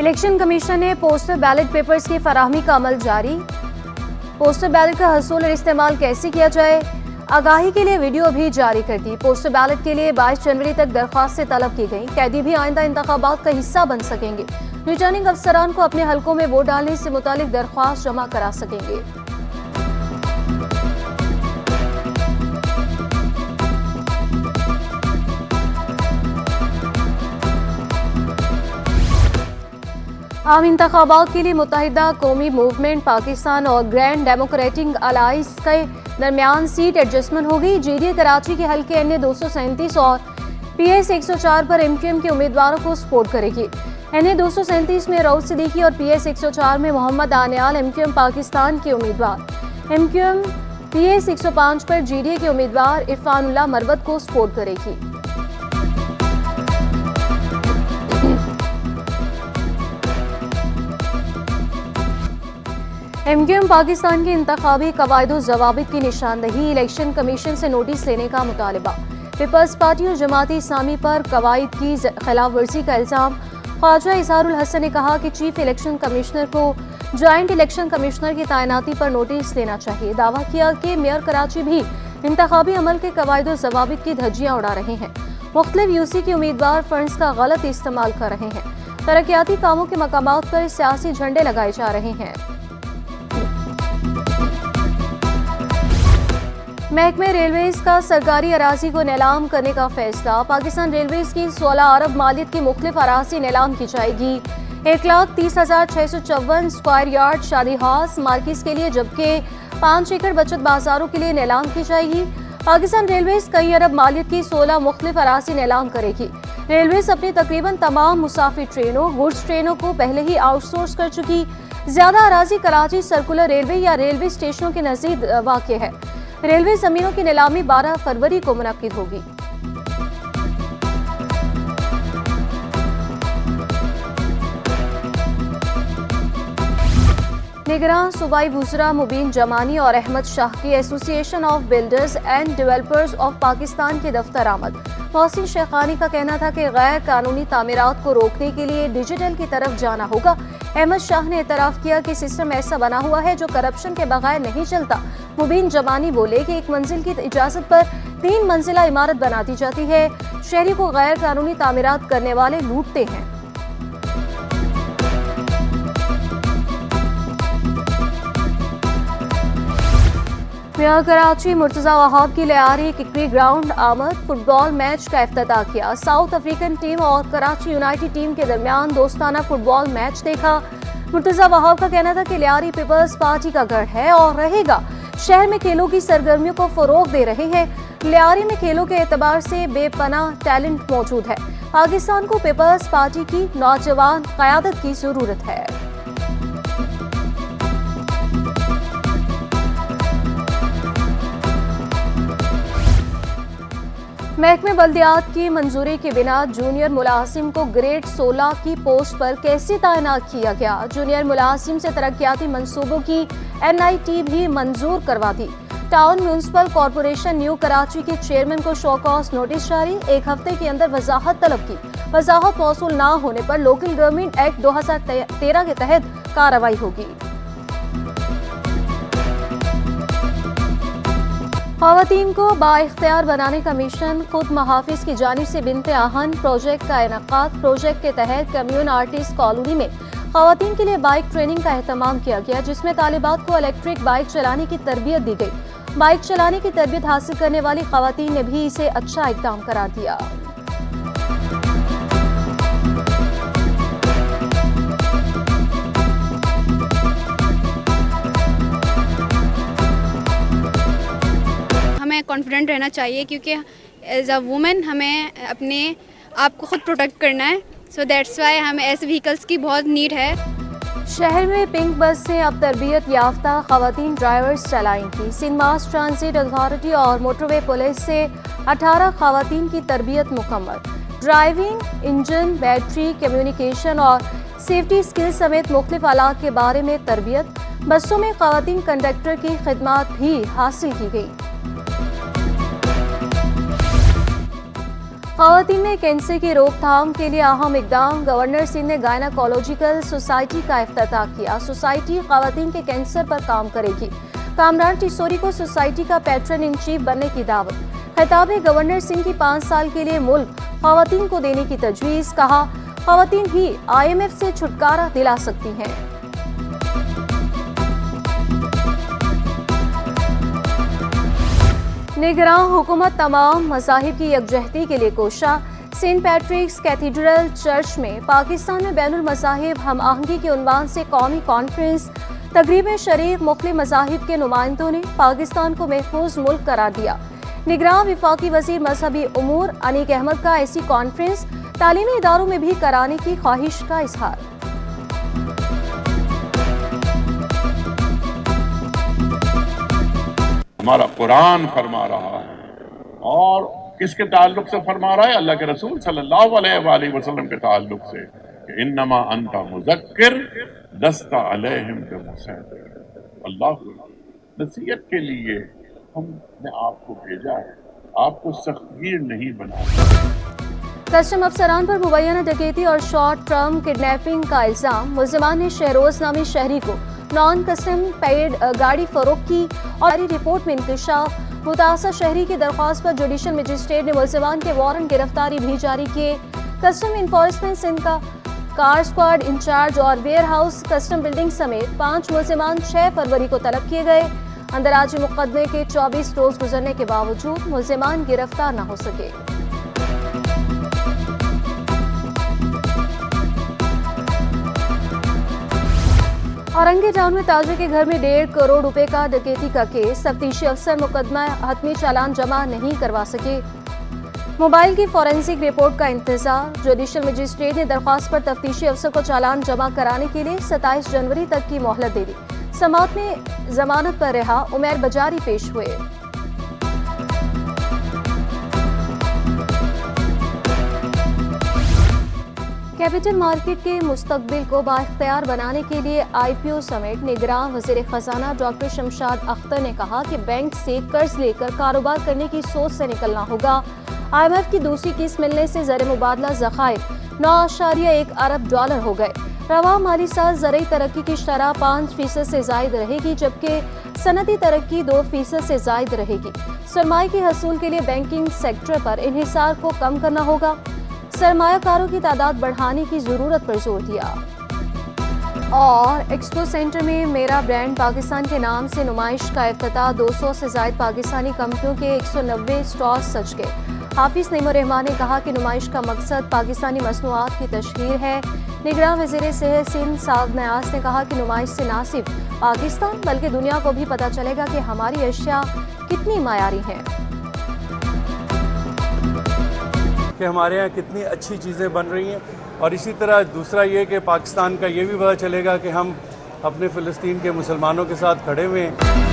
Election commission ने postal ballot papers की फराहमी का अमल जारी। पोस्टल बैलेट का हसूल और इस्तेमाल कैसे किया जाए, आगाही के लिए वीडियो भी जारी कर दी। पोस्टल बैलेट के लिए 22 जनवरी तक दरख्वास्तें तलब की गई। कैदी भी आइंदा इंतखाबात का हिस्सा बन सकेंगे। रिटर्निंग अफसरान को अपने हलकों में वोट डालने से मुतालिक दरख्वास्त जमा करा सकेंगे। आम इंतखाबात के लिए मुत्तहिदा कौमी मूवमेंट पाकिस्तान और ग्रैंड डेमोक्रेटिक अलायंस के दरमियान सीट एडजस्टमेंट होगी। जीडीए कराची के हल्के एनए 237 और पीएस 104 पर एमक्यूएम के उम्मीदवारों को सपोर्ट करेगी। एनए 237 में रऊफ सिद्दीकी और पीएस 104 में मोहम्मद आनियाल एमक्यूएम पाकिस्तान के उम्मीदवार। एमक्यूएम पीएस 105 पर जीडीए के उम्मीदवार इरफानुल्लाह मरवत को सपोर्ट करेगी। एमक्यूएम पाकिस्तान के इंतखाबी कवायदो ज़वाबित की निशानदही, इलेक्शन कमीशन से नोटिस लेने का मुतालबा। पीपल्स पार्टी और जमाती इस्लामी पर कवायद की खिलाफ वर्जी का इल्ज़ाम। ख्वाजा इजहारुल हसन ने कहा कि चीफ इलेक्शन कमिश्नर को जॉइंट इलेक्शन कमिश्नर की तैनाती पर नोटिस देना चाहिए। दावा किया कि मेयर कराची भी इंतखाबी अमल के कवायदो ज़वाबित की धज्जियाँ उड़ा रहे हैं। मुख्तलिफ यूसी के उम्मीदवार फंड्स का गलत इस्तेमाल कर रहे हैं। तरक्याती कामों के मकामात पर सियासी झंडे लगाए जा रहे हैं। महकमे रेलवेज का सरकारी अराजी को नीलाम करने का फैसला। पाकिस्तान रेलवेज की 16 अरब मालियत की मुख्तलिफ अराजी नीलाम की जाएगी। 1,30,654 स्क्वायर यार्ड शादी हाउस मार्किस के लिए, जबकि 5 एकड़ बचत बाजारों के लिए नीलाम की जाएगी। पाकिस्तान रेलवेज कई अरब मालियत की 16 मुख्तलिफ अराजी नीलाम करेगी। रेलवेज अपनी तकरीबन तमाम मुसाफिर ट्रेनों, गुड्स ट्रेनों को पहले ही आउटसोर्स कर चुकी। ज्यादा अराजी कराची सर्कुलर रेलवे या रेलवे स्टेशनों के नजदीक वाक़ है। रेलवे जमीनों की नीलामी 12 फरवरी को मुनक्किद होगी। निगरान सूबाई वुज़रा मुबीन जमानी और अहमद शाह की association of builders and developers of Pakistan के दफ्तर आमद। मोहसिन शेखानी का कहना था कि गैर कानूनी तामीरात को रोकने के लिए डिजिटल की तरफ जाना होगा। अहमद शाह ने एतराफ़ किया कि सिस्टम ऐसा बना हुआ है जो करप्शन के बगैर नहीं चलता। मुबीन जमानी बोले कि एक मंजिल की इजाज़त पर 3 मंजिला इमारत बना दी जाती है। शहरी को गैर कानूनी तामीरात करने वाले लूटते हैं। मेयर कराची मुर्तज़ा वहाब की लियारी किकरी ग्राउंड आमद। फुटबॉल मैच का इफ्तिताह किया। साउथ अफ्रीकन टीम और कराची यूनाइटेड टीम के दरमियान दोस्ताना फुटबॉल मैच देखा। मुर्तज़ा वहाब का कहना था कि लियारी पीपल्स पार्टी का गढ़ है और रहेगा। शहर में खेलों की सरगर्मियों को फरोग दे रहे हैं। लियारी में खेलों के एतबार से बेपनाह टैलेंट मौजूद है। पाकिस्तान को पीपल्स पार्टी की नौजवान क़यादत की जरूरत है। महकमे बल्दियात की मंजूरी के बिना जूनियर मुलाजिम को ग्रेड 16 की पोस्ट पर कैसे तैनात किया गया। जूनियर मुलाजिम से तरक्याती मंसूबों की NIT भी मंजूर करवा दी। Town municipal corporation New Karachi के चेयरमैन को शोकॉज नोटिस जारी। 1 हफ्ते के अंदर वजाहत तलब की। वजाहत मौसूल न होने पर लोकल गवर्नमेंट एक्ट 2013 के तहत कार्रवाई होगी। ख़वातीन को बाइख्तियार बनाने का मिशन खुद महाफिज की जानिब से बिनते आहन प्रोजेक्ट का इनेकाद। प्रोजेक्ट के तहत कम्यून आर्टिस्ट कॉलोनी में ख़वातीन के लिए बाइक ट्रेनिंग का एहतमाम किया गया, जिसमें तालिबात को इलेक्ट्रिक बाइक चलाने की तरबियत दी गई। बाइक चलाने की तरबियत हासिल करने वाली ख़वातीन ने भी इसे अच्छा इक़दाम करार दिया। हमें कॉन्फिडेंट रहना चाहिए, क्योंकि एज अ वुमेन हमें अपने आप को खुद प्रोटेक्ट करना है। सो दैट्स वाई हमें ऐसे व्हीकल्स की बहुत नीड है। शहर में पिंक बस से अब तरबियत याफ्ता ख़वातीन ड्राइवर्स चलाएंगी। सिंध मास ट्रांजिट अथॉरिटी और मोटरवे पुलिस से 18 ख़वातीन की तरबियत मुकम्मल। ड्राइविंग, इंजन, बैटरी, कम्युनिकेशन और सेफ्टी स्किल समेत मुख्तलिफ आलात के बारे में तरबियत। बसों में ख़वातीन कंडक्टर की खिदमात भी हासिल की गई। خواتین میں کینسر کی روک تھام کے لیے اہم اقدام، گورنر سندھ نے گائناکولوجیکل سوسائٹی کا افتتاح کیا۔ سوسائٹی خواتین کے کینسر پر کام کرے گی۔ کامران ٹیسوری کو سوسائٹی کا پیٹرن ان چیف بننے کی دعوت۔ خطاب گورنر سندھ کی 5 سال کے لیے ملک خواتین کو دینے کی تجویز، کہا خواتین ہی IMF سے چھٹکارا دلا سکتی ہیں۔ نگراں حکومت تمام مذاہب کی یکجہتی کے لیے کوشاں۔ سینٹ پیٹرکس کیتھیڈرل چرچ میں پاکستان میں بین المذاہب ہم آہنگی کے عنوان سے قومی کانفرنس۔ تقریب میں شریک مختلف مذاہب کے نمائندوں نے پاکستان کو محفوظ ملک قرار دیا۔ نگراں وفاقی وزیر مذہبی امور انیک احمد کا ایسی کانفرنس تعلیمی اداروں میں بھی کرانے کی خواہش کا اظہار۔ ہمارا قرآن فرما رہا ہے، اور کس کے تعلق سے فرما رہا ہے؟ اللہ کے رسول صلی اللہ علیہ وآلہ وسلم کے تعلق سے کہ انما انت مذکر لست علیہم بمسیطر۔ اللہ نصیحت کے لیے ہم نے آپ کو بھیجا ہے، آپ کو سختگیر نہیں بنایا۔ کسٹم افسران پر مبینہ ڈکیتی اور شارٹ ٹرم کڈنیپنگ کا الزام۔ ملزمان نے شہروز نامی شہری کو نان کسٹم پیڈ گاڑی فروخت کی اور رپورٹ میں انکشاف۔ متاثرہ شہری کی درخواست پر جوڈیشل مجسٹریٹ نے ملزمان کے وارنٹ گرفتاری بھی جاری کیے۔ کسٹم انفورسمنٹ سندھ کا کار اسکواڈ انچارج اور ویئر ہاؤس کسٹم بلڈنگ سمیت 5 ملزمان 6 فروری کو طلب کیے گئے۔ اندراجی مقدمے کے 24 روز گزرنے کے باوجود ملزمان گرفتار نہ ہو سکے۔ اورنگی ٹاؤن میں تاجر کے گھر میں 1.5 کروڑ روپے کا ڈکیتی کا کیس۔ تفتیشی افسر مقدمہ حتمی چالان جمع نہیں کروا سکے۔ موبائل کی فورینسک رپورٹ کا انتظار۔ جوڈیشل مجسٹریٹ نے درخواست پر تفتیشی افسر کو چالان جمع کرانے کے لیے 27 جنوری تک کی مہلت دے دی۔ سماعت میں ضمانت پر رہا عمیر بجاری پیش ہوئے۔ کیپٹل مارکیٹ کے مستقبل کو بااختیار بنانے کے لیے IPO سمیت نگراں وزیر خزانہ ڈاکٹر شمشاد اختر نے کہا کہ بینک سے قرض لے کر کاروبار کرنے کی سوچ سے نکلنا ہوگا۔ IMF کی دوسری قسط ملنے سے زر مبادلہ ذخائر 9.1 ارب ڈالر ہو گئے۔ رواں مالی سال زرعی ترقی کی شرح 5% سے زائد رہے گی، جبکہ صنعتی ترقی 2% سے زائد رہے گی۔ سرمایہ کے حصول کے لیے بینکنگ سیکٹر پر انحصار کو کم کرنا ہوگا۔ سرمایہ کاروں کی تعداد بڑھانے کی ضرورت پر زور دیا۔ اور ایکسپو سینٹر میں میرا برانڈ پاکستان کے نام سے نمائش کا افتتاح۔ 200 سے زائد پاکستانی کمپنیوں کے 190 اسٹال سج گئے۔ حافظ نعیم الرحمان نے کہا کہ نمائش کا مقصد پاکستانی مصنوعات کی تشہیر ہے۔ نگراں وزیر صحت سندھ سعد نیاز نے کہا کہ نمائش سے نہ صرف پاکستان بلکہ دنیا کو بھی پتہ چلے گا کہ ہماری اشیاء کتنی معیاری ہیں، کہ ہمارے یہاں کتنی اچھی چیزیں بن رہی ہیں، اور اسی طرح دوسرا یہ کہ پاکستان کا یہ بھی پتہ چلے گا کہ ہم اپنے فلسطین کے مسلمانوں کے ساتھ کھڑے ہوئے ہیں۔